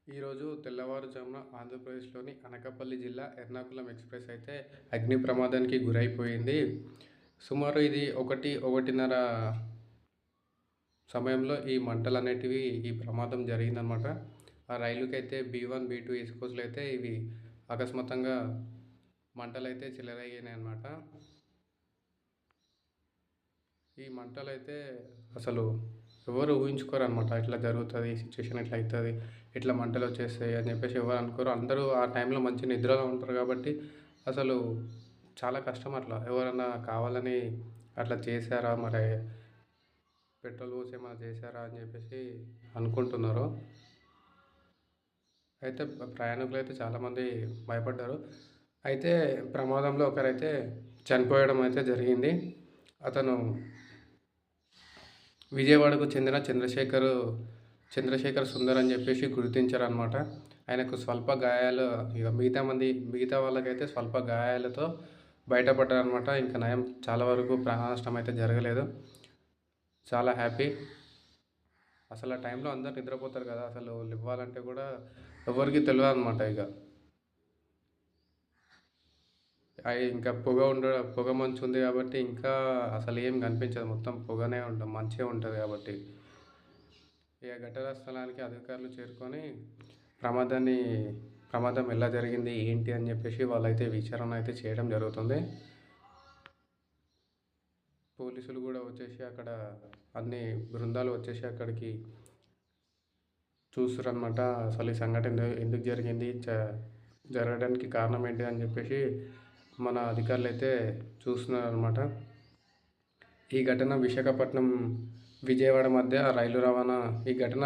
ఈరోజు తెల్లవారుజామున ఆంధ్రప్రదేశ్లోని అనకాపల్లి జిల్లా ఎర్నాకుళం ఎక్స్ప్రెస్ అయితే అగ్ని ప్రమాదానికి గురైపోయింది. సుమారు ఇది 1:30 సమయంలో ఈ మంటలనేటివి ఈ ప్రమాదం జరిగిందనమాట. ఆ రైలుకైతే బీ1, బీ2 ఎక్స్‌కోచ్‌లు అయితే ఇవి అకస్మాత్తుగా మంటలైతే చెలరేగినాయన్నమాట. ఈ మంటలైతే అసలు ఎవరు ఊహించుకోరనమాట. ఇట్లా జరుగుతది, ఈ సిచ్యుయేషన్ ఇట్లా అయితది, ఇట్లా మంటలొచ్చేస్తాయి అని చెప్పేసి ఎవరు అనుకోరు. అందరూ ఆ టైంలో మంచి నిద్రలో ఉంటారు కాబట్టి అసలు చాలా కష్టం అట్లా. ఎవరన్నా కావాలని అట్లా చేశారా? మరి పెట్రోల్ పోసి ఏమైనా చేశారా? అని చెప్పేసి అనుకుంటున్నారు. అయితే ప్రయాణికులైతే చాలామంది భయపడ్డారు. అయితే ప్రమాదంలో ఒకరైతే చనిపోవడం అయితే జరిగింది. అతను విజయవాడకు చెందిన చంద్రశేఖర్ సుందర్ అని చెప్పేసి గుర్తించారనమాట. ఆయనకు స్వల్ప గాయాలు, ఇక మిగతా వాళ్ళకైతే స్వల్ప గాయాలతో బయటపడ్డారనమాట. ఇంకా నయం, చాలా వరకు ప్రాణ నష్టం అయితే జరగలేదు. చాలా హ్యాపీ. అసలు ఆ టైంలో అందరూ నిద్రపోతారు కదా! అసలు లెవ్వాలంటే కూడా ఎవ్వరికీ తెలవదనమాట ఇక. ఇంకా పొగ మంచు ఉంది కాబట్టి ఇంకా అసలు ఏం కనిపించదు. మొత్తం పొగనే మంచే ఉంటది కాబట్టి. ఇక ఘటనా స్థలానికి అధికారులు చేరుకొని ప్రమాదం ఎలా జరిగింది, ఏంటి అని చెప్పేసి వాళ్ళైతే విచారణ అయితే చేయడం జరుగుతుంది. పోలీసులు కూడా వచ్చేసి అక్కడ అన్ని బృందాలు వచ్చేసి అక్కడికి చూస్తురనమాట. అసలు ఈ సంఘటన ఎందుకు జరిగింది, జరగడానికి కారణం ఏంటి అని చెప్పేసి మన అధికారులైతే చూస్తున్నారనమాట. ఈ ఘటన విశాఖపట్నం, విజయవాడ మధ్య రైలు రవాణా ఈ ఘటన